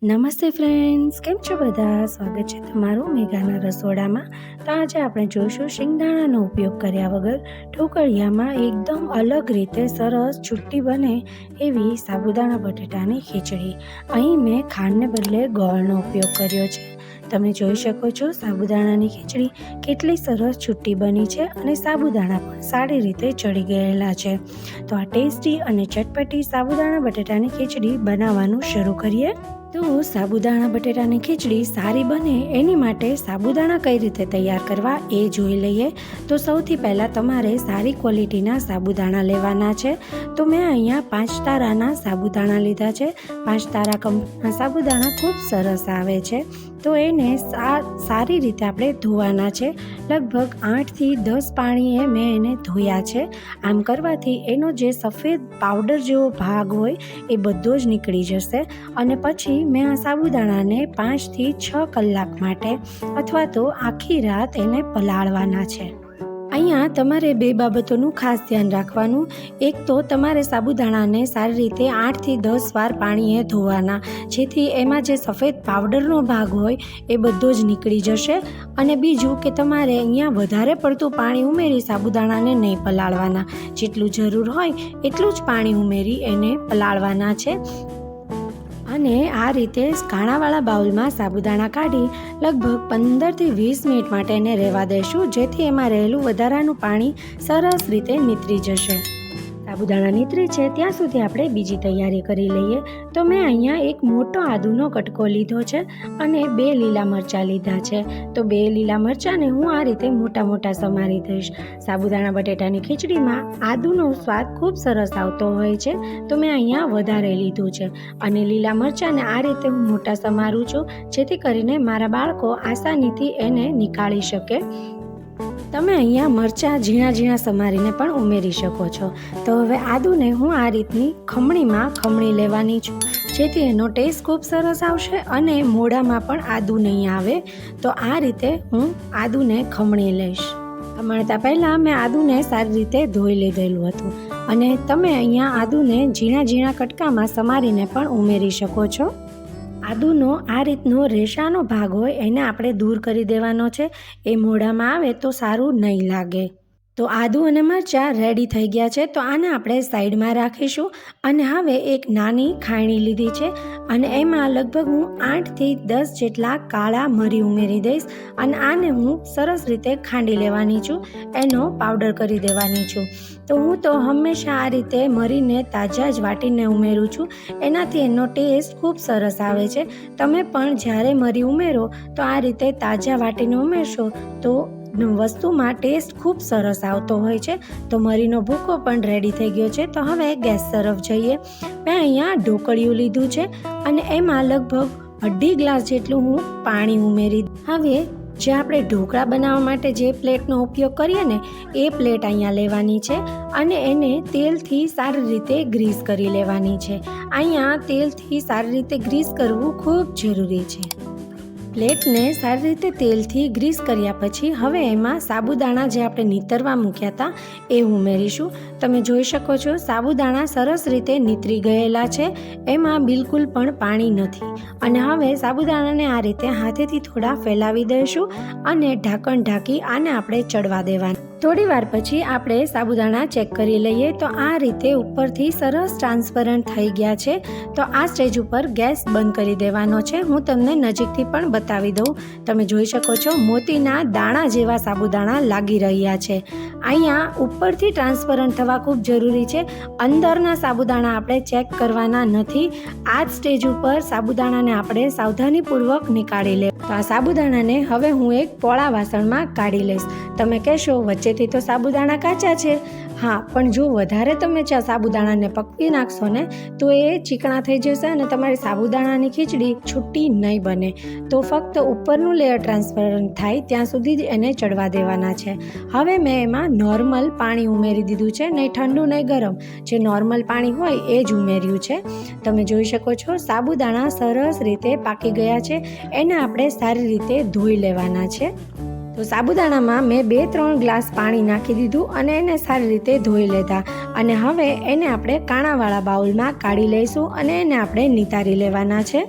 નમસ્તે ફ્રેન્ડ્સ, કેમ છો બધા? સ્વાગત છે તમારું મેઘાના રસોડામાં. તો આજે આપણે જોઈશું શિંગદાણાનો ઉપયોગ કર્યા વગર ઢોકળિયામાં એકદમ અલગ રીતે સરસ છુટ્ટી બને એવી સાબુદાણા બટેટાની ખીચડી. અહીં મેં ખાંડને બદલે ગોળનો ઉપયોગ કર્યો છે. તમે જોઈ શકો છો સાબુદાણાની ખીચડી કેટલી સરસ છુટ્ટી બની છે અને સાબુદાણા પણ સારી રીતે ચડી ગયેલા છે. તો આ ટેસ્ટી અને ચટપટી સાબુદાણા બટેટાની ખીચડી બનાવવાનું શરૂ કરીએ. તો સાબુદાણા બટેટાની ખીચડી સારી બને એની માટે સાબુદાણા કઈ રીતે તૈયાર કરવા એ જોઈ લઈએ. તો સૌથી પહેલાં તમારે સારી ક્વોલિટીના સાબુદાણા લેવાના છે. તો મેં અહીંયા 5 તારાના સાબુદાણા લીધા છે. 5 તારા કંપનીના સાબુદાણા ખૂબ સરસ આવે છે. તો એને સારી રીતે આપણે ધોવાના છે. લગભગ 8થી 10 પાણીએ મેં એને ધોયા છે. આમ કરવાથી એનો જે સફેદ પાવડર જેવો ભાગ હોય એ બધો જ નીકળી જશે. અને પછી મેં આ સાબુદાણાને 5થી 6 કલાક માટે અથવા તો આખી રાત એને પલાળવાના છે. અહીંયા તમારે 2 બાબતોનું ખાસ ધ્યાન રાખવાનું. એક તો તમારે સાબુદાણાને સારી રીતે 8થી 10 વાર પાણીએ ધોવાના, જેથી એમાં જે સફેદ પાવડરનો ભાગ હોય એ બધો જ નીકળી જશે. અને બીજું કે તમારે અહીંયા વધારે પડતું પાણી ઉમેરી સાબુદાણાને નહીં પલાળવાના. જેટલું જરૂર હોય એટલું જ પાણી ઉમેરી એને પલાળવાના છે. અને આ રીતે કાણાવાળા બાઉલમાં સાબુદાણા કાઢી લગભગ 15થી 20 મિનિટ માટે એને રહેવા દઈશું, જેથી એમાં રહેલું વધારાનું પાણી સરસ રીતે નીતરી જશે. સાબુદાણા નીતરી છે ત્યાં સુધી આપણે બીજી તૈયારી કરી લઈએ. તો મેં અહીંયા એક મોટો આદુનો કટકો લીધો છે અને 2 લીલા મરચાં લીધા છે. તો 2 લીલા મરચાંને હું આ રીતે મોટા મોટા સમારી દઈશ. સાબુદાણા બટેટાની ખીચડીમાં આદુનો સ્વાદ ખૂબ સરસ આવતો હોય છે, તો મેં અહીંયા વધારે લીધું છે. અને લીલા મરચાંને આ રીતે હું મોટા સમારું છું, જેથી કરીને મારા બાળકો આસાનીથી એને નીકાળી શકે. તમે અહીંયા મરચાં ઝીણા ઝીણા સમારીને પણ ઉમેરી શકો છો. તો હવે આદુને હું આ રીતની ખમણીમાં ખમણી લેવાની છું, જેથી એનો ટેસ્ટ ખૂબ સરસ આવશે અને મોઢામાં પણ આદુ નહીં આવે. તો આ રીતે હું આદુને ખમણી લઈશ. ખમણતા પહેલાં મેં આદુને સારી રીતે ધોઈ લીધેલું હતું. અને તમે અહીંયા આદુને ઝીણા ઝીણા કટકામાં સમારીને પણ ઉમેરી શકો છો. આદુનો આ રીતનો રેસાનો ભાગ હોય એને આપણે દૂર કરી દેવાનો છે. એ મોઢામાં આવે તો સારું નહીં લાગે. તો આદુ અને મરચાં રેડી થઈ ગયા છે. તો આને આપણે સાઈડમાં રાખીશું. અને હવે એક નાની ખાયણી લીધી છે અને એમાં લગભગ હું 8થી 10 જેટલા કાળા મરી ઉમેરી દઈશ. અને આને હું સરસ રીતે ખાંડી લેવાની છું, એનો પાવડર કરી દેવાની છું. તો હું તો હંમેશા આ રીતે મરીને તાજા જ વાટીને ઉમેરું છું. એનાથી એનો ટેસ્ટ ખૂબ સરસ આવે છે. તમે પણ જ્યારે મરી ઉમેરો તો આ રીતે તાજા વાટીને ઉમેરશો તો વસ્તુમાં ટેસ્ટ ખૂબ સરસ આવતો હોય છે. તો મરીનો ભૂકો પણ રેડી થઈ ગયો છે. તો હવે ગેસ તરફ જઈએ. મેં અહીંયા ઢોકળિયું લીધું છે અને એમાં લગભગ 1.5 ગ્લાસ જેટલું હું પાણી ઉમેરી. હવે જે આપણે ઢોકળા બનાવવા માટે જે પ્લેટનો ઉપયોગ કરીએ ને એ પ્લેટ અહીંયા લેવાની છે અને એને તેલથી સારી રીતે ગ્રીસ કરી લેવાની છે. અહીંયા તેલથી સારી રીતે ગ્રીસ કરવું ખૂબ જરૂરી છે. પ્લેટને સારી રીતે તેલથી ગ્રીસ કર્યા પછી હવે એમાં સાબુદાણા જે આપણે નીતરવા મૂક્યા હતા એ ઉમેરીશું. તમે જોઈ શકો છો સાબુદાણા સરસ રીતે નીતરી ગયેલા છે, એમાં બિલકુલ પણ પાણી નથી. અને હવે સાબુદાણાને આ રીતે હાથેથી થોડા ફેલાવી દઈશું અને ઢાંકણ ઢાંકી આને આપણે ચડવા દેવાના. થોડી વાર પછી આપણે સાબુદાણા ચેક કરી લઈએ. તો આ રીતે ઉપરથી સરસ ટ્રાન્સપરન્ટ થઈ ગયા છે. તો આ સ્ટેજ ઉપર ગેસ બંધ કરી દેવાનો છે. હું તમને નજીકથી પણ બતાવી દઉં. તમે જોઈ શકો છો મોતીના દાણા જેવા સાબુદાણા લાગી રહ્યા છે. અહીંયા ઉપરથી ટ્રાન્સપરન્ટ થવા ખૂબ જરૂરી છે. અંદરના સાબુદાણા આપણે ચેક કરવાના નથી. આ જ સ્ટેજ ઉપર સાબુદાણાને આપણે સાવધાનીપૂર્વક નીકાળી લે. તો આ સાબુદાણાને હવે હું એક પોળા વાસણમાં કાઢી લઈશ. તમે કહેશો વચ્ચેથી તો સાબુદાણા કાચા છે. હા, પણ જો વધારે તમે સાબુદાણાને પકવી નાખશો ને તો એ ચીકણા થઈ જશે અને તમારી સાબુદાણાની ખીચડી છૂટી નહીં બને. તો ફક્ત ઉપરનું લેયર ટ્રાન્સપરન્ટ થાય ત્યાં સુધી જ એને ચડવા દેવાના છે. હવે મેં એમાં નોર્મલ પાણી ઉમેરી દીધું છે, નહીં ઠંડુ નહીં ગરમ. જે નોર્મલ પાણી હોય એ જ ઉમેર્યું છે. તમે જોઈ શકો છો સાબુદાણા સરસ રીતે પાકી ગયા છે. એને આપણે સારી રીતે ધોઈ લેવાના છે. તો સાબુદાણામાં મેં 2-3 ગ્લાસ પાણી નાખી દીધું અને એને સારી રીતે ધોઈ લીધા. અને હવે એને આપણે કાણાવાળા બાઉલમાં કાઢી લઈશું અને એને આપણે નિતારી લેવાના છે.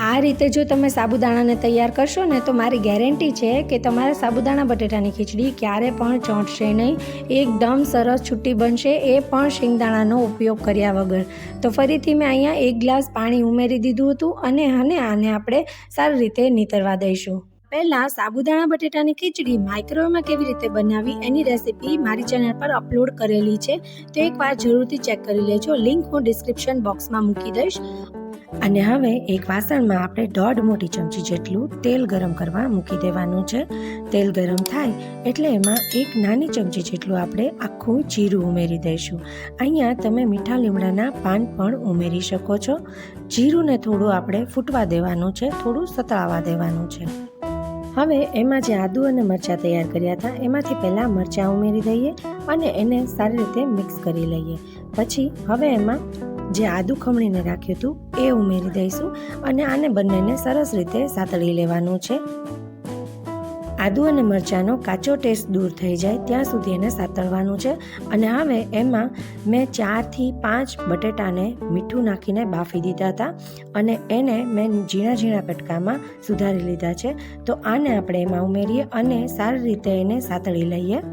આ રીતે જો તમે સાબુદાણાને તૈયાર કરશો ને તો મારી ગેરંટી છે કે તમારા સાબુદાણા બટેટાની ખીચડી ક્યારે પણ ચોંટશે નહીં. એકદમ સરસ છૂટી બનશે, એ પણ શિંગદાણાનો ઉપયોગ કર્યા વગર. તો ફરીથી મેં અહીંયા 1 ગ્લાસ પાણી ઉમેરી દીધું હતું અને આને આપણે સારી રીતે નીતરવા દઈશું. પહેલાં સાબુદાણા બટેટાની ખીચડી માઇક્રોવેવમાં કેવી રીતે બનાવી એની રેસીપી મારી ચેનલ પર અપલોડ કરેલી છે, તો એકવાર જરૂરથી ચેક કરી લેજો. લિંક હું ડિસ્ક્રિપ્શન બોક્સમાં મૂકી દઈશ. અને હવે એક વાસણમાં આપણે 1.5 મોટી ચમચી જેટલું તેલ ગરમ કરવા મૂકી દેવાનું છે. તેલ ગરમ થાય એટલે એમાં 1 નાની ચમચી જેટલું આપણે આખું જીરું ઉમેરી દઈશું. અહીંયા તમે મીઠા લીમડાના પાન પણ ઉમેરી શકો છો. જીરુંને થોડું આપણે ફૂટવા દેવાનું છે, થોડું સતળાવા દેવાનું છે. હવે એમાં જે આદુ અને મરચાં તૈયાર કર્યા હતા એમાંથી પહેલાં મરચાં ઉમેરી દઈએ અને એને સારી રીતે મિક્સ કરી લઈએ. પછી હવે એમાં જે આદુ ખમણીને રાખ્યું હતું એ ઉમેરી દઈશું અને આને બંનેને સરસ રીતે સાતળી લેવાનું છે. આદુ અને મરચાંનો કાચો ટેસ્ટ દૂર થઈ જાય ત્યાં સુધી એને સાતળવાનું છે. અને હવે એમાં મેં 4 થી 5 બટેટાને મીઠું નાખીને બાફી દીધા હતા અને એને મેં ઝીણા ઝીણા કટકામાં સુધારી લીધા છે. તો આને આપણે એમાં ઉમેરીએ અને સારી રીતે એને સાતળી લઈએ.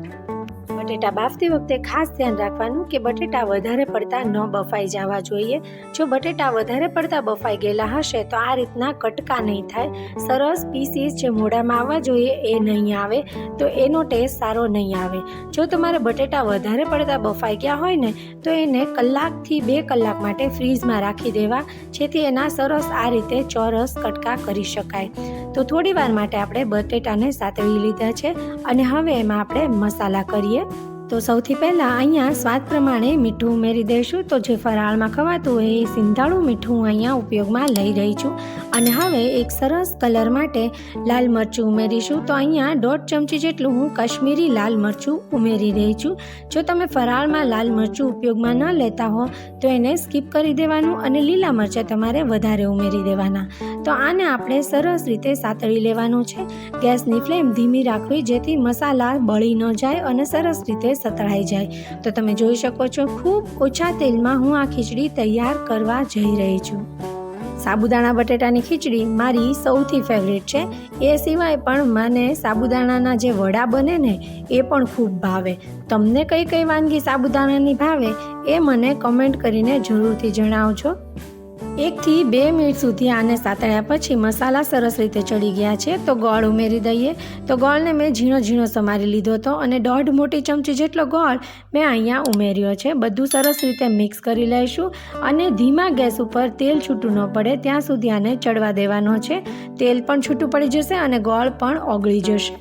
બટેટા બાફતી વખતે ખાસ ધ્યાન રાખવાનું કે બટેટા વધારે પડતા ન બફાઈ જવા જોઈએ. જો બટેટા વધારે પડતા બફાઈ ગયેલા હશે તો આ રીતના કટકા નહીં થાય, સરસ પીસીસ જે મોઢામાં આવવા જોઈએ એ નહીં આવે, તો એનો ટેસ્ટ સારો નહીં આવે. જો તમારે બટેટા વધારે પડતા બફાઈ ગયા હોય ને તો એને 1 થી 2 કલાક માટે ફ્રીઝમાં રાખી દેવા, જેથી એના સરસ આ રીતે ચોરસ કટકા કરી શકાય. તો થોડી વાર માટે આપણે બટેટાને સાતળી લીધા છે અને હવે એમાં આપણે મસાલા કરીએ. તો સૌથી પહેલાં અહીંયા સ્વાદ પ્રમાણે મીઠું ઉમેરી દઈશું. તો જે ફરાળમાં ખવાતું હોય એ સિંધાળું મીઠું હું અહીંયા ઉપયોગમાં લઈ રહી છું. અને હવે એક સરસ કલર માટે લાલ મરચું ઉમેરીશું. તો અહીંયા 1.5 ચમચી જેટલું હું કાશ્મીરી લાલ મરચું ઉમેરી રહી છું. જો તમે ફરાળમાં લાલ મરચું ઉપયોગમાં ન લેતા હો તો એને સ્કીપ કરી દેવાનું અને લીલા મરચાં તમારે વધારે ઉમેરી દેવાના. તો આને આપણે સરસ રીતે સાતળી લેવાનું છે. ગેસની ફ્લેમ ધીમી રાખવી જેથી મસાલા બળી ન જાય અને સરસ રીતે સતળાઈ જાય. તો તમે જોઈ શકો છો ખૂબ ઓછા તેલમાં હું આ ખીચડી તૈયાર કરવા જઈ રહી છું. સાબુદાણા બટેટાની ખીચડી મારી સૌથી ફેવરેટ છે. એ સિવાય પણ મને સાબુદાણાના જે વડા બને ને એ પણ ખૂબ ભાવે. તમને કઈ વાનગી સાબુદાણાની ભાવે એ મને કમેન્ટ કરીને જરૂરથી જણાવજો. 1 થી 2 મિનિટ સુધી આને સાતળ્યા પછી મસાલા સરસ રીતે ચડી ગયા છે. તો ગોળ ઉમેરી દઈએ. તો ગોળને મેં ઝીણો ઝીણો સમારી લીધો હતો અને 1.5 મોટી ચમચી જેટલો ગોળ મેં અહીંયા ઉમેર્યો છે. બધું સરસ રીતે મિક્સ કરી લઈશું અને ધીમા ગેસ ઉપર તેલ છૂટું ન પડે ત્યાં સુધી આને ચડવા દેવાનો છે. તેલ પણ છૂટું પડી જશે અને ગોળ પણ ઓગળી જશે.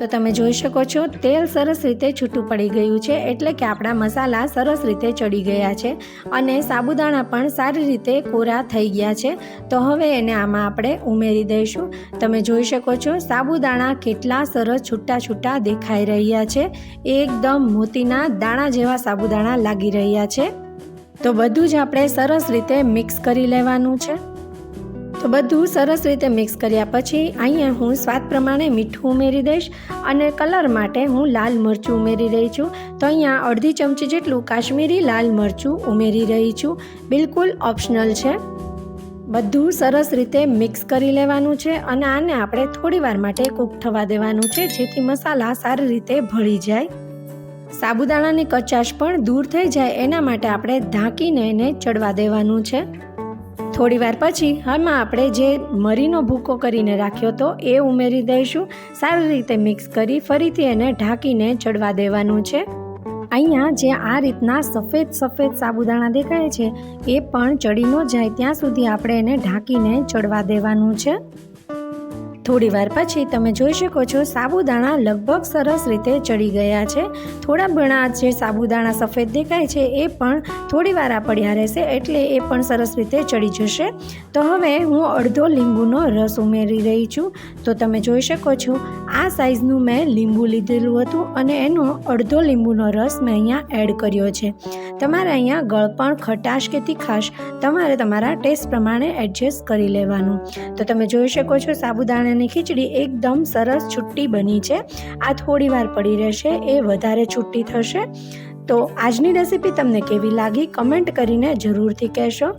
તો તમે જોઈ શકો છો તેલ સરસ રીતે છૂટું પડી ગયું છે, એટલે કે આપણા મસાલા સરસ રીતે ચડી ગયા છે અને સાબુદાણા પણ સારી રીતે કોરા થઈ ગયા છે. તો હવે એને આમાં આપણે ઉમેરી દઈશું. તમે જોઈ શકો છો સાબુદાણા કેટલા સરસ છૂટા છૂટા દેખાઈ રહ્યા છે. એકદમ મોતીના દાણા જેવા સાબુદાણા લાગી રહ્યા છે. તો બધું જ આપણે સરસ રીતે મિક્સ કરી લેવાનું છે. તો બધું સરસ રીતે મિક્સ કર્યા પછી અહીંયા હું સ્વાદ પ્રમાણે મીઠું ઉમેરી દઈશ અને કલર માટે હું લાલ મરચું ઉમેરી રહી છું. તો અહીંયા 1/2 ચમચી જેટલું કાશ્મીરી લાલ મરચું ઉમેરી રહી છું. બિલકુલ ઓપ્શનલ છે. બધું સરસ રીતે મિક્સ કરી લેવાનું છે અને આને આપણે થોડી વાર માટે કૂક થવા દેવાનું છે, જેથી મસાલા સારી રીતે ભળી જાય. સાબુદાણાની કચાશ પણ દૂર થઈ જાય એના માટે આપણે ઢાંકીને એને ચડવા દેવાનું છે. થોડી વાર પછી આમાં આપણે જે મરીનો ભૂકો કરીને રાખ્યો હતો એ ઉમેરી દઈશું. સારી રીતે મિક્સ કરી ફરીથી એને ઢાંકીને ચડવા દેવાનું છે. અહીંયા જે આ રીતના સફેદ સાબુદાણા દેખાય છે એ પણ ચડી ન જાય ત્યાં સુધી આપણે એને ઢાંકીને ચડવા દેવાનું છે. થોડી વાર પછી તમે જોઈ શકો છો સાબુદાણા લગભગ સરસ રીતે ચડી ગયા છે. થોડા ઘણા જે સાબુદાણા સફેદ દેખાય છે એ પણ થોડી વાર પડ્યા રહેશે એટલે એ પણ સરસ રીતે ચડી જશે. તો હવે હું અડધો લીંબુનો રસ ઉમેરી રહી છું. તો તમે જોઈ શકો છો આ સાઈઝનું મેં લીંબુ લીધેલું હતું અને એનો અડધો લીંબુનો રસ મેં અહીંયા એડ કર્યો છે. તમારે અહીંયા ગળપણ, ખટાશ કે તીખાશ તમારે તમારા ટેસ્ટ પ્રમાણે એડજસ્ટ કરી લેવાનું. તો તમે જોઈ શકો છો સાબુદાણા ની ખીચડી એકદમ સરસ છુટ્ટી બની છે. આ થોડી વાર પડી રહેશે, એ વધારે છુટ્ટી થશે. તો આજની રેસીપી તમને કેવી લાગી કમેન્ટ કરીને જરૂરથી કહેશો.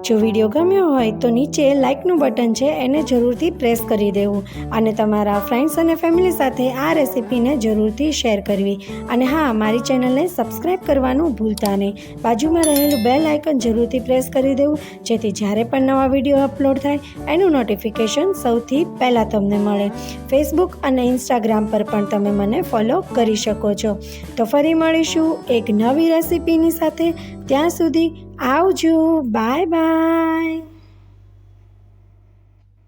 જો વિડીયો ગમ્યો હોય તો નીચે લાઇકનું બટન છે એને જરૂરથી પ્રેસ કરી દેવું અને તમારા ફ્રેન્ડ્સ અને ફેમિલી સાથે આ રેસીપીને જરૂરથી શેર કરવી. અને હા, મારી ચેનલને સબસ્ક્રાઈબ કરવાનું ભૂલતા નહીં. બાજુમાં રહેલું બેલ આઇકન જરૂરથી પ્રેસ કરી દેવું, જેથી જ્યારે પણ નવા વિડીયો અપલોડ થાય એનું નોટિફિકેશન સૌથી પહેલાં તમને મળે. ફેસબુક અને ઇન્સ્ટાગ્રામ પર પણ તમે મને ફોલો કરી શકો છો. તો ફરી મળીશું એક નવી રેસીપીની સાથે. ત્યાં સુધી આવજો. Bye bye.